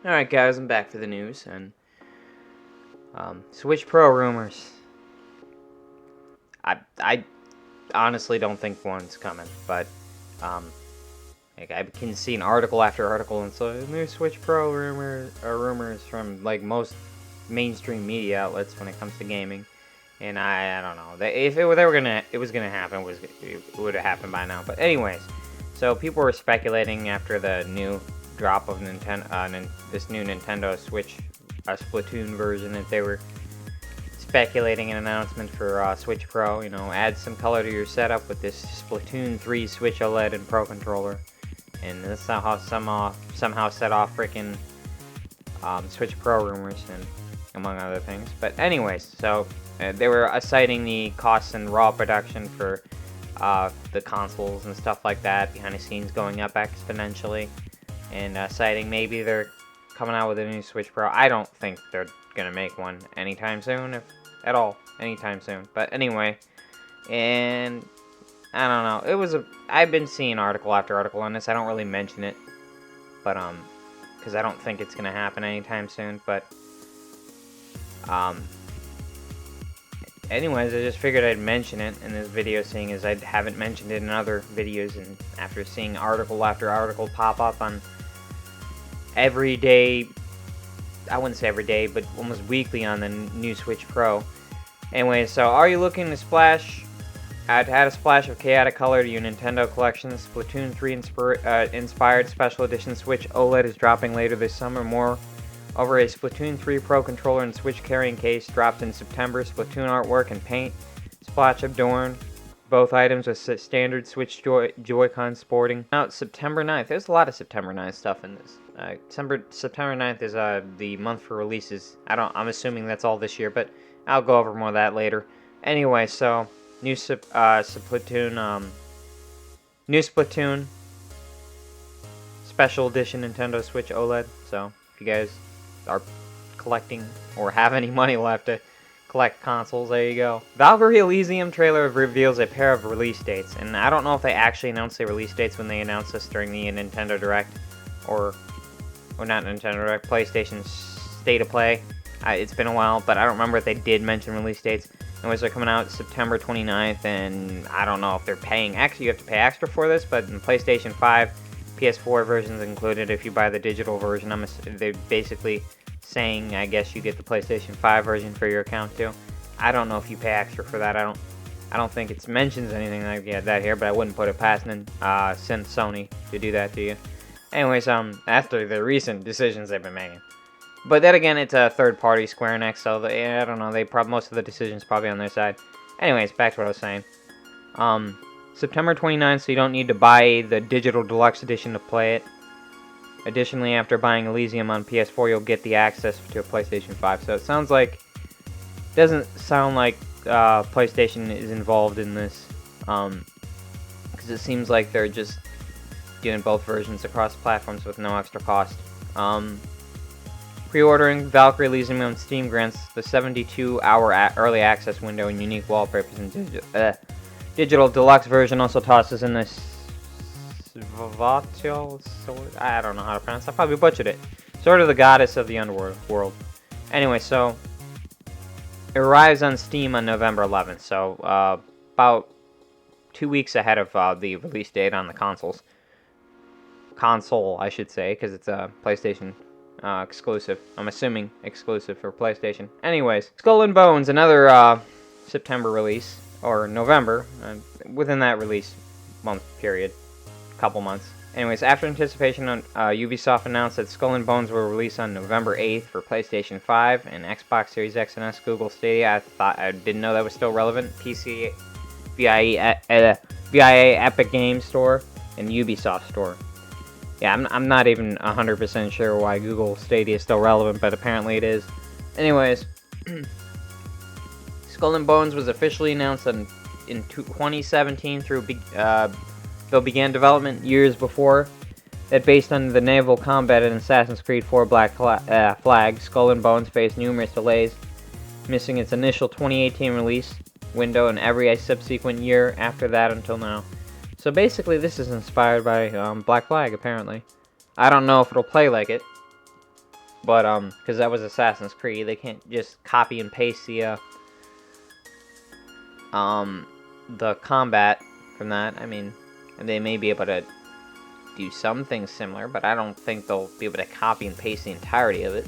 Alright guys, I'm back for the news, and Switch Pro rumors. I honestly don't think one's coming, but like I can see an article after article, and so new Switch Pro rumors from like most mainstream media outlets when it comes to gaming, and I don't know. If it was gonna happen, it would have happened by now. But anyways, so people were speculating after the new drop of this new Nintendo Switch Splatoon version that they were speculating an announcement for Switch Pro. You know, add some color to your setup with this Splatoon 3 Switch OLED and Pro controller, and this somehow set off freaking Switch Pro rumors, and among other things. But anyways, so they were citing the costs and raw production for the consoles and stuff like that behind the scenes going up exponentially, and citing maybe they're coming out with a new Switch Pro. I don't think they're gonna make one anytime soon, if at all, anytime soon. But anyway, and I don't know. I've been seeing article after article on this. I don't really mention it, but because I don't think it's gonna happen anytime soon. But anyways, I just figured I'd mention it in this video, seeing as I haven't mentioned it in other videos, and after seeing article after article pop up on every day, I wouldn't say every day, but almost weekly on the new Switch Pro. Anyway, so are you looking to add a splash of chaotic color to your Nintendo collection? Splatoon 3 inspired special edition Switch OLED is dropping later this summer. More over a Splatoon 3 Pro controller and Switch carrying case dropped in September. Splatoon artwork and paint splash adorn both items with standard Switch Joy-Con sporting. Out September 9th. There's a lot of September 9th stuff in this. September 9th is the month for releases. I'm assuming that's all this year, but I'll go over more of that later. Anyway, so new Splatoon special edition Nintendo Switch OLED. So if you guys are collecting or have any money left to collect consoles, there you go. Valkyrie Elysium trailer reveals a pair of release dates, and I don't know if they actually announced the release dates when they announced this during the Nintendo Direct, or not Nintendo Direct, PlayStation State of Play. It's been a while, but I don't remember if they did mention release dates. Anyways, they're coming out September 29th, and I don't know if they're paying. Actually, you have to pay extra for this, but in PlayStation 5, PS4 versions included if you buy the digital version. They're basically saying, I guess, you get the PlayStation 5 version for your account too. I don't know if you pay extra for that. I don't think it mentions anything like that here, but I wouldn't put it past Sony to do that to you. Anyways, after the recent decisions they've been making. But then again, it's a third-party Square Enix, so I don't know. Most of the decisions probably on their side. Anyways, back to what I was saying. September 29th, so you don't need to buy the digital deluxe edition to play it. Additionally, after buying Elysium on PS4, you'll get the access to a PlayStation 5. So it doesn't sound like PlayStation is involved in this, because it seems like they're just doing both versions across platforms with no extra cost. Pre-ordering Valkyrie Elysium on Steam grants the 72-hour early access window and unique wallpapers, and digital deluxe version also tosses in this sword. I don't know how to pronounce it. I probably butchered it. Sort of the goddess of the underworld. Anyway, so it arrives on Steam on November 11th. So about 2 weeks ahead of the release date on the consoles. Console, I should say, because it's a PlayStation exclusive. I'm assuming exclusive for PlayStation. Anyways, Skull and Bones, another September release, or November, within that release month period, couple months. Anyways, after anticipation, Ubisoft announced that Skull and Bones will release on November 8th for PlayStation 5 and Xbox Series X and S, Google Stadia. I didn't know that was still relevant. PC, VIA Epic Games Store, and Ubisoft Store. Yeah, I'm not even 100% sure why Google Stadia is still relevant, but apparently it is. Anyways, Skull and Bones was officially announced in 2017 though began development years before that. Based on the naval combat in Assassin's Creed 4 Black Flag, Skull and Bones faced numerous delays, missing its initial 2018 release window and every subsequent year after that until now. So basically, this is inspired by Black Flag, apparently. I don't know if it'll play like it, But, because that was Assassin's Creed, they can't just copy and paste the combat from that. I mean, they may be able to do some things similar, but I don't think they'll be able to copy and paste the entirety of it.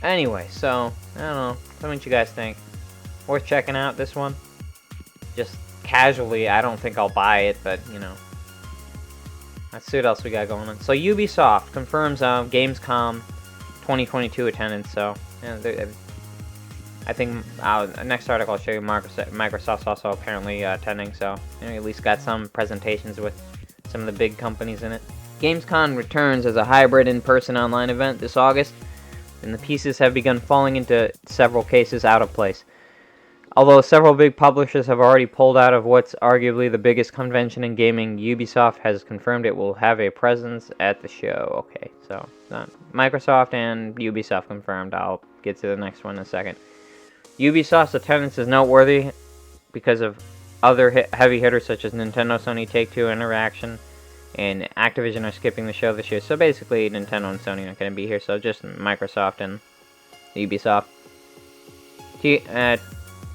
Anyway, so, I don't know. Tell me what you guys think. Worth checking out, this one? Just casually, I don't think I'll buy it, but, you know. Let's see what else we got going on. So, Ubisoft confirms Gamescom 2022 attendance, so, yeah, I think next article I'll show you Microsoft's also apparently attending, so you know, at least got some presentations with some of the big companies in it. Gamescom returns as a hybrid in-person online event this August, and the pieces have begun falling into several cases out of place. Although several big publishers have already pulled out of what's arguably the biggest convention in gaming, Ubisoft has confirmed it will have a presence at the show. Okay, so Microsoft and Ubisoft confirmed. I'll get to the next one in a second. Ubisoft's attendance is noteworthy because of other heavy hitters such as Nintendo, Sony, Take-Two, Interaction, and Activision are skipping the show this year. So basically, Nintendo and Sony aren't going to be here, so just Microsoft and Ubisoft.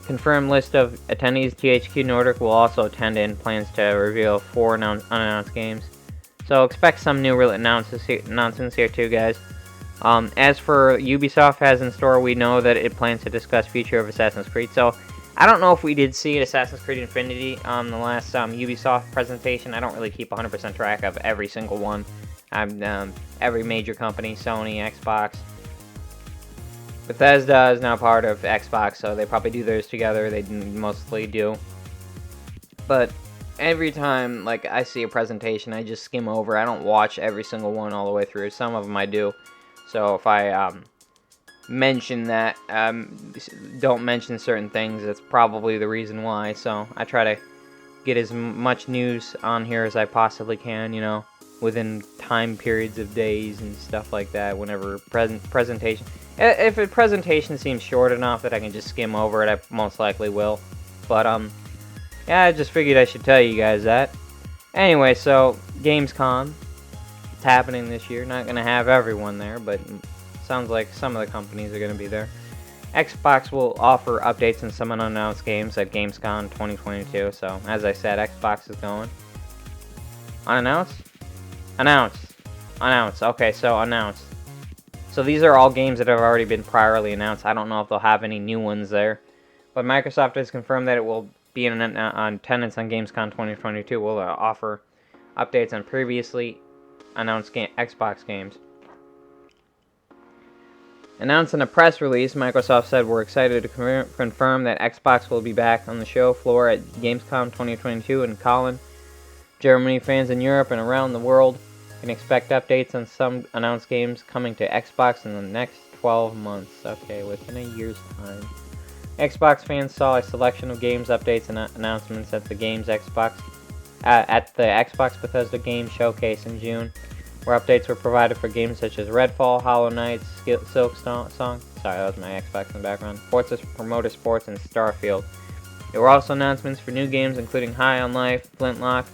Confirmed list of attendees, THQ Nordic will also attend and plans to reveal 4 unannounced games. So expect some new announcements here too, guys. As for Ubisoft has in store, we know that it plans to discuss future of Assassin's Creed. So I don't know if we did see Assassin's Creed Infinity on the last Ubisoft presentation. I don't really keep 100% track of every single one. Every major company, Sony, Xbox. Bethesda is now part of Xbox, so they probably do theirs together. They mostly do. But every time like I see a presentation, I just skim over. I don't watch every single one all the way through. Some of them I do. So if I mention that, don't mention certain things, that's probably the reason why. So I try to get as much news on here as I possibly can, you know, within time periods of days and stuff like that. Whenever presentation, if a presentation seems short enough that I can just skim over it, I most likely will. But yeah, I just figured I should tell you guys that. Anyway, so Gamescom. It's happening this year. Not going to have everyone there, but sounds like some of the companies are going to be there. Xbox will offer updates on some unannounced games at Gamescom 2022. So, as I said, Xbox is going. Unannounced? Announced. Okay, so announced. So these are all games that have already been priorly announced. I don't know if they'll have any new ones there. But Microsoft has confirmed that it will be in attendance on Gamescom 2022. Will offer updates on previously announced Xbox games. Announced in a press release, Microsoft said, "We're excited to confirm that Xbox will be back on the show floor at Gamescom 2022 in Cologne, Germany. Fans in Europe and around the world can expect updates on some announced games coming to Xbox in the next 12 months. Okay, within a year's time. Xbox fans saw a selection of games updates and announcements at the Xbox Bethesda Game Showcase in June, where updates were provided for games such as Redfall, Hollow Knight, Silksong, sorry, that was my Xbox in the background, Forza Motorsports, and Starfield. There were also announcements for new games including High on Life, Flintlock,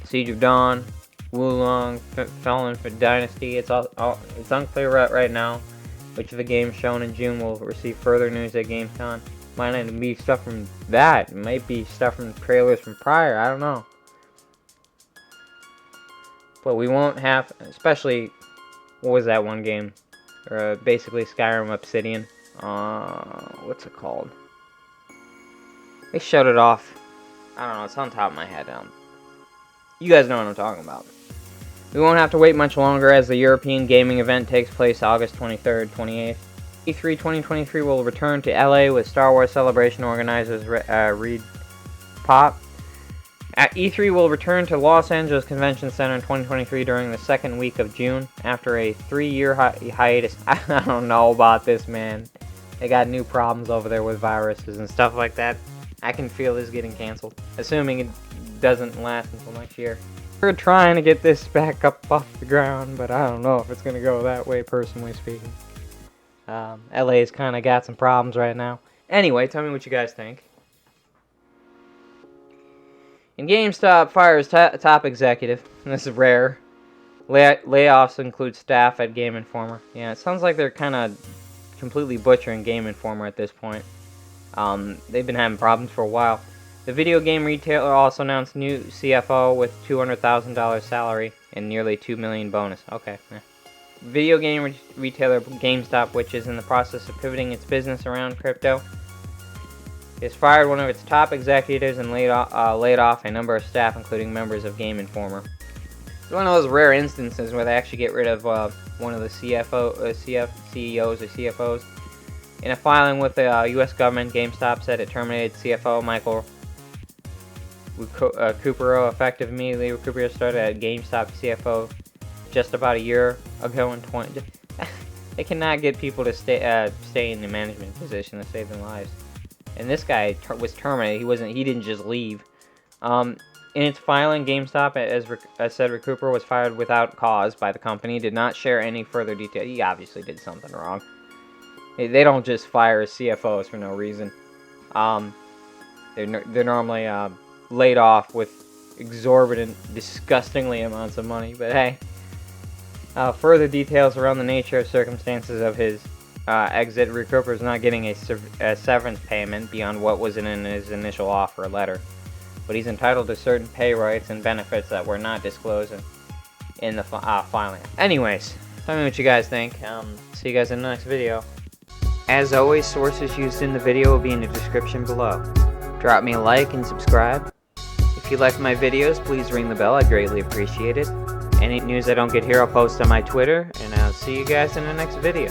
Siege of Dawn, Wulong, Fallen for Dynasty. It's unclear right now which of the games shown in June will receive further news at Gamescom. Might not be stuff from that. It might be stuff from trailers from prior. I don't know. But we won't have, especially, what was that one game? Basically Skyrim Obsidian. What's it called? They showed it off. I don't know, it's on top of my head. You guys know what I'm talking about. We won't have to wait much longer as the European gaming event takes place August 23rd, 28th. E3 2023 will return to LA with Star Wars Celebration organizers Reed Pop. E3 will return to Los Angeles Convention Center in 2023 during the second week of June after a 3-year hiatus. I don't know about this, man. They got new problems over there with viruses and stuff like that. I can feel this getting canceled, assuming it doesn't last until next year. We're trying to get this back up off the ground, but I don't know if it's going to go that way, personally speaking. LA's kind of got some problems right now. Anyway, tell me what you guys think. And GameStop fires top executive. This is rare. Layoffs include staff at Game Informer. Yeah, it sounds like they're kind of completely butchering Game Informer at this point. They've been having problems for a while. The video game retailer also announced new CFO with $200,000 salary and nearly $2 million bonus. Okay. Video game retailer GameStop, which is in the process of pivoting its business around crypto, has fired one of its top executives and laid off a number of staff, including members of Game Informer. It's one of those rare instances where they actually get rid of one of the CEOs or CFOs. In a filing with the U.S. government, GameStop said it terminated CFO Michael Recupero effective immediately. Recupero started at GameStop CFO just about a year ago in 20. They cannot get people to stay in the management position to save their lives. And this guy was terminated. He didn't just leave. In its filing, GameStop, as said, Recupero was fired without cause by the company. Did not share any further detail. He obviously did something wrong. They don't just fire CFOs for no reason. They're normally laid off with exorbitant, disgustingly amounts of money. But hey, further details around the nature of circumstances of his exit. Recupero is not getting a severance payment beyond what was in his initial offer letter, but he's entitled to certain pay rights and benefits that were not disclosed in the filing. Anyways, tell me what you guys think. See you guys in the next video. As always, sources used in the video will be in the description below. Drop me a like and subscribe. If you like my videos, please ring the bell. I'd greatly appreciate it. Any news I don't get here, I'll post on my Twitter, and I'll see you guys in the next video.